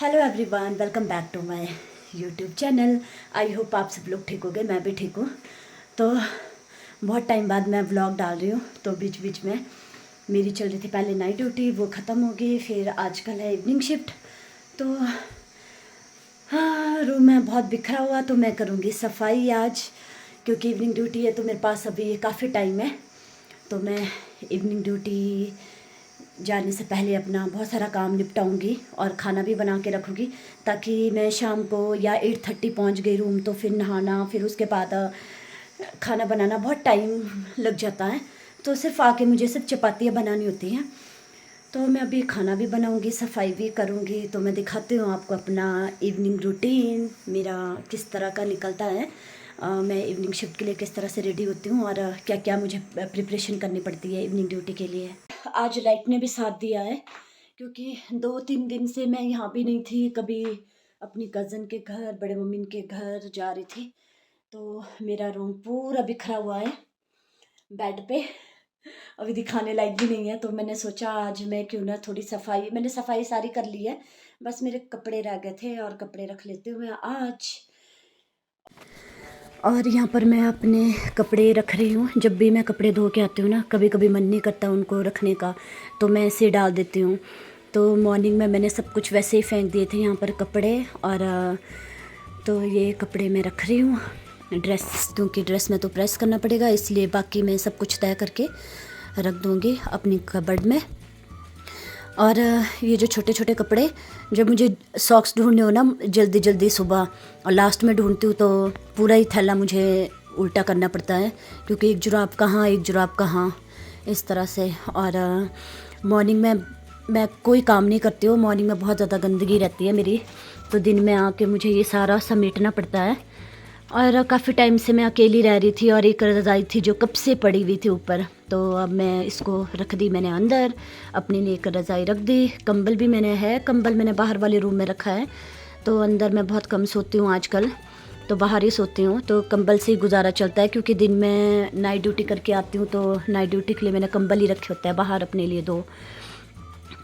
Hello everyone, welcome back to my YouTube channel. I hope आप सब लोग ठीक हो गए, मैं भी ठीक हूँ। तो बहुत टाइम बाद मैं व्लॉग डाल रही हूँ। तो बीच बीच में मेरी चल रही थी पहले नाइट ड्यूटी, वो ख़त्म हो गई। फिर आजकल है इवनिंग शिफ्ट। तो हाँ, रूम में बहुत बिखरा हुआ, तो मैं करूँगी सफाई आज, क्योंकि इवनिंग ड्यूटी है। तो मेरे पास अभी काफ़ी टाइम है, तो मैं इवनिंग ड्यूटी जाने से पहले अपना बहुत सारा काम निपटाऊंगी और खाना भी बना के रखूँगी, ताकि मैं शाम को या 8:30 पहुँच गई रूम तो फिर नहाना, फिर उसके बाद खाना बनाना बहुत टाइम लग जाता है। तो सिर्फ आके मुझे सिर्फ चपातियाँ बनानी होती हैं। तो मैं अभी खाना भी बनाऊंगी, सफाई भी करूंगी। तो मैं दिखाती हूँ आपको अपना इवनिंग रूटीन मेरा किस तरह का निकलता है। मैं इवनिंग शिफ्ट के लिए किस तरह से रेडी होती हूँ और क्या क्या मुझे प्रिपरेशन करनी पड़ती है इवनिंग ड्यूटी के लिए। आज लाइट ने भी साथ दिया है, क्योंकि 2-3 दिन से मैं यहाँ भी नहीं थी। कभी अपनी कज़न के घर, बड़े मम्मी के घर जा रही थी। तो मेरा रूम पूरा बिखरा हुआ है बेड पे, अभी दिखाने लायक भी नहीं है। तो मैंने सोचा आज मैं क्यों ना थोड़ी सफाई, मैंने सफाई सारी कर ली है, बस मेरे कपड़े रह गए थे और कपड़े रख लेती हूँ मैं आज। और यहाँ पर मैं अपने कपड़े रख रही हूँ। जब भी मैं कपड़े धो के आती हूँ ना, कभी कभी मन नहीं करता उनको रखने का, तो मैं ऐसे डाल देती हूँ। तो मॉर्निंग में मैंने सब कुछ वैसे ही फेंक दिए थे यहाँ पर कपड़े। और तो ये कपड़े मैं रख रही हूँ। ड्रेस, क्योंकि ड्रेस में तो प्रेस करना पड़ेगा, इसलिए बाकी मैं सब कुछ तय करके रख दूँगी अपनी कबर्ड में। और ये जो छोटे छोटे कपड़े, जब मुझे सॉक्स ढूंढने हो ना जल्दी जल्दी सुबह, और लास्ट में ढूंढती हूँ, तो पूरा ही थैला मुझे उल्टा करना पड़ता है, क्योंकि एक जुराब कहाँ एक जुराब कहाँ, इस तरह से। और मॉर्निंग में मैं कोई काम नहीं करती हूँ, मॉर्निंग में बहुत ज़्यादा गंदगी रहती है मेरी, तो दिन में आके मुझे ये सारा समेटना पड़ता है। और काफ़ी टाइम से मैं अकेली रह रही थी, और एक रज़ाई थी जो कब से पड़ी हुई थी ऊपर, तो अब मैं इसको रख दी मैंने अंदर। अपनी ने एक रज़ाई रख दी। कंबल भी कंबल मैंने बाहर वाले रूम में रखा है। तो अंदर मैं बहुत कम सोती हूँ आजकल, तो बाहर ही सोती हूँ, तो कंबल से ही गुजारा चलता है। क्योंकि दिन में नाइट ड्यूटी करके आती हूँ, तो नाइट ड्यूटी के लिए मैंने कंबल ही रखे होता है बाहर अपने लिए 2।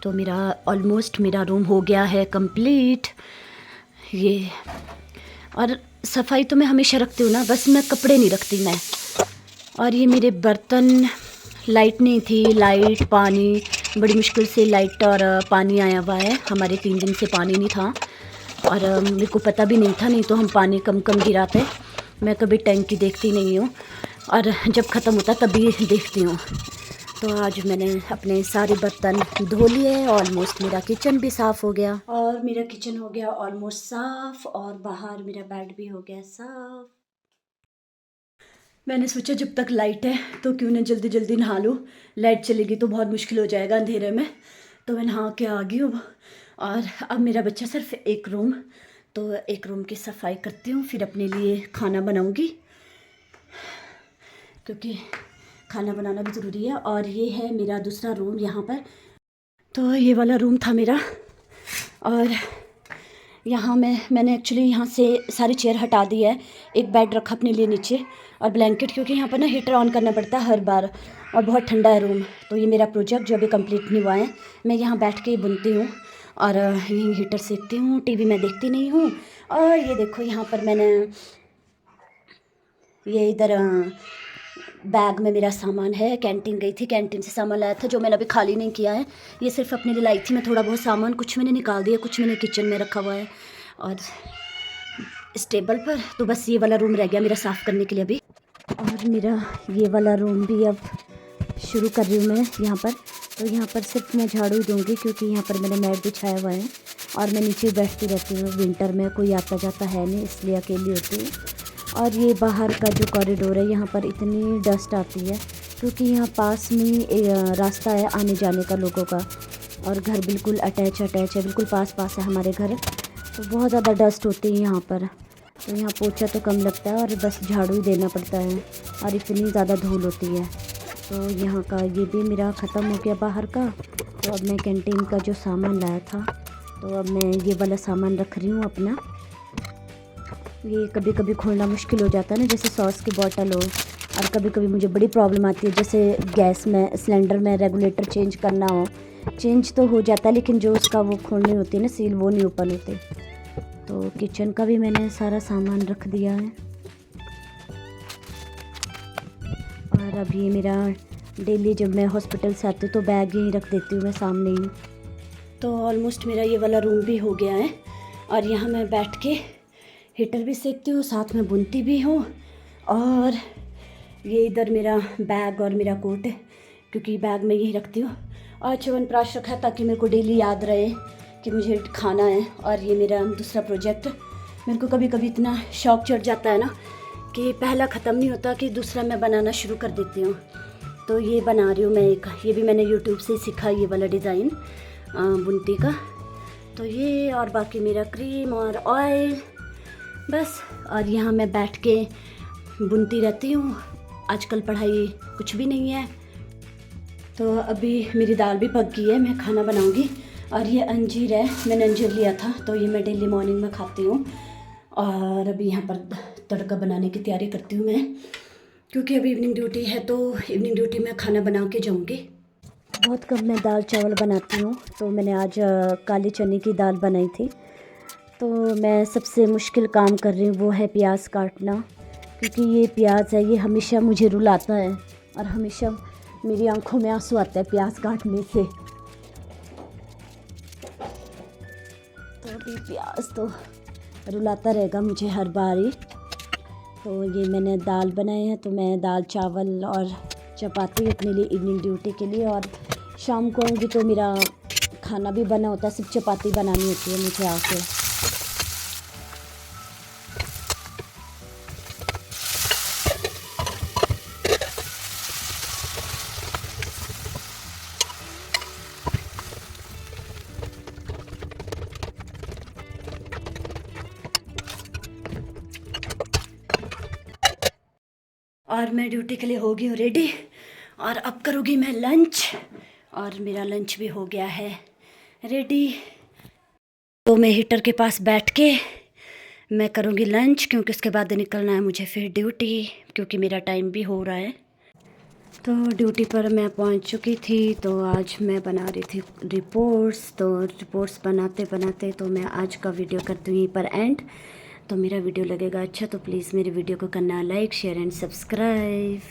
तो मेरा ऑलमोस्ट मेरा रूम हो गया है कंप्लीट ये। और सफाई तो मैं हमेशा रखती हूँ ना, बस मैं कपड़े नहीं रखती मैं। और ये मेरे बर्तन, लाइट नहीं थी, लाइट पानी, बड़ी मुश्किल से लाइट और पानी आया हुआ है। हमारे 3 दिन से पानी नहीं था, और मेरे को पता भी नहीं था, नहीं तो हम पानी कम कम गिराते। मैं कभी टैंकी देखती नहीं हूँ, और जब ख़त्म होता तभी देखती हूँ। तो आज मैंने अपने सारे बर्तन धो लिए। ऑलमोस्ट मेरा किचन भी साफ़ हो गया, और मेरा किचन हो गया ऑलमोस्ट साफ़, और बाहर मेरा बेड भी हो गया साफ़। मैंने सोचा जब तक लाइट है तो क्यों ना जल्दी जल्दी नहा लूँ। लाइट चलेगी तो बहुत मुश्किल हो जाएगा अंधेरे में। तो मैं नहा के आ गई हूँ, और अब मेरा बच्चा सिर्फ एक रूम, तो एक रूम की सफाई करती हूँ, फिर अपने लिए खाना बनाऊँगी, क्योंकि खाना बनाना भी ज़रूरी है। और ये है मेरा दूसरा रूम यहाँ पर। तो ये वाला रूम था मेरा, और यहाँ मैंने एक्चुअली यहाँ से सारी चेयर हटा दी है। एक बेड रखा अपने लिए नीचे, और ब्लैंकेट, क्योंकि यहाँ पर ना हीटर ऑन करना पड़ता है हर बार, और बहुत ठंडा है रूम। तो ये मेरा प्रोजेक्ट जो अभी कंप्लीट नहीं हुआ है, मैं यहाँ बैठ के बुनती हूँ और यहीं हीटर सेकती हूँ। टीवी मैं देखती नहीं हूँ। और ये देखो यहाँ पर मैंने ये इधर बैग में मेरा सामान है। कैंटीन गई थी, कैंटीन से सामान लाया था जो मैंने अभी खाली नहीं किया है। ये सिर्फ अपने लिए लाई थी मैं, थोड़ा बहुत सामान, कुछ मैंने निकाल दिया, कुछ मैंने किचन में रखा हुआ है और इस टेबल पर। तो बस ये वाला रूम रह गया मेरा साफ़ करने के लिए अभी। और मेरा ये वाला रूम भी अब शुरू कर रही हूँ मैं यहाँ पर। तो यहाँ पर सिर्फ मैं झाड़ू ही दूँगी, क्योंकि यहाँ पर मैंने मैट बिछाया हुआ है, और मैं नीचे बैठती रहती हूँ। विंटर में कोई आता जाता है नहीं, इसलिए अकेली होती हूँ। और ये बाहर का जो कॉरिडोर है, यहाँ पर इतनी डस्ट आती है, क्योंकि यहाँ पास में रास्ता है आने जाने का लोगों का, और घर बिल्कुल अटैच है, बिल्कुल पास है हमारे घर। तो बहुत ज़्यादा डस्ट होती है यहाँ पर। तो यहाँ पोछा तो कम लगता है, और बस झाड़ू ही देना पड़ता है, और इतनी ज़्यादा धूल होती है। तो यहाँ का ये भी मेरा ख़त्म हो गया बाहर का। तो अब मैं कैंटीन का जो सामान लाया था, तो अब मैं ये वाला सामान रख रही हूँ अपना। ये कभी कभी खोलना मुश्किल हो जाता है ना, जैसे सॉस की बॉटल हो, और कभी कभी मुझे बड़ी प्रॉब्लम आती है, जैसे गैस में सिलेंडर में रेगुलेटर चेंज करना हो, चेंज तो हो जाता है, लेकिन जो उसका वो खोलनी होती है ना सील, वो नहीं ओपन होते। तो किचन का भी मैंने सारा सामान रख दिया है। और अब ये मेरा डेली जब मैं हॉस्पिटल से आती हूँ तो बैग यहीं रख देती हूँ मैं सामने ही। तो ऑलमोस्ट मेरा ये वाला रूम भी हो गया है और यहाँ मैं बैठ के हीटर भी सेकती हूँ, साथ में बुनती भी हूँ। और ये इधर मेरा बैग और मेरा कोट है, क्योंकि बैग में यही रखती हूँ। और च्यवनप्राश रखा है ताकि मेरे को डेली याद रहे कि मुझे खाना है। और ये मेरा दूसरा प्रोजेक्ट, मेरे को कभी कभी इतना शौक चढ़ जाता है ना कि पहला ख़त्म नहीं होता कि दूसरा मैं बनाना शुरू कर देती हूँ। तो ये बना रही हूँ मैं एक, ये भी मैंने यूट्यूब से सीखा, ये वाला डिज़ाइन बुनती का। तो ये और बाकी मेरा क्रीम और ऑयल बस। और यहाँ मैं बैठ के बुनती रहती हूँ। आजकल पढ़ाई कुछ भी नहीं है। तो अभी मेरी दाल भी पक गई है, मैं खाना बनाऊँगी। और ये अंजीर है, मैंने अंजीर लिया था तो ये मैं डेली मॉर्निंग में खाती हूँ। और अभी यहाँ पर तड़का बनाने की तैयारी करती हूँ मैं, क्योंकि अभी इवनिंग ड्यूटी है तो इवनिंग ड्यूटी में खाना बना के जाऊँगी। बहुत कम मैं दाल चावल बनाती हूँ, तो मैंने आज काले चने की दाल बनाई थी। तो मैं सबसे मुश्किल काम कर रही हूँ वो है प्याज काटना, क्योंकि ये प्याज है, ये हमेशा मुझे रुलाता है और हमेशा मेरी आंखों में आंसू आता है प्याज काटने से। तो अभी प्याज तो रुलाता रहेगा मुझे हर बार ही। तो ये मैंने दाल बनाए हैं, तो मैं दाल चावल और चपाती अपने लिए इवनिंग ड्यूटी के लिए। और शाम को आऊँगी तो मेरा खाना भी बना होता है, सिर्फ चपाती बनानी होती है मुझे आके। और मैं ड्यूटी के लिए हो गई हूँ रेडी, और अब करूँगी मैं लंच। और मेरा लंच भी हो गया है रेडी। तो मैं हीटर के पास बैठ के मैं करूँगी लंच, क्योंकि उसके बाद निकलना है मुझे फिर ड्यूटी, क्योंकि मेरा टाइम भी हो रहा है। तो ड्यूटी पर मैं पहुंच चुकी थी। तो आज मैं बना रही थी रिपोर्ट्स। तो रिपोर्ट्स बनाते बनाते तो मैं आज का वीडियो करती हूँ यहीं पर एंड। तो मेरा वीडियो लगेगा अच्छा तो प्लीज़ मेरे वीडियो को करना लाइक, शेयर एंड सब्सक्राइब।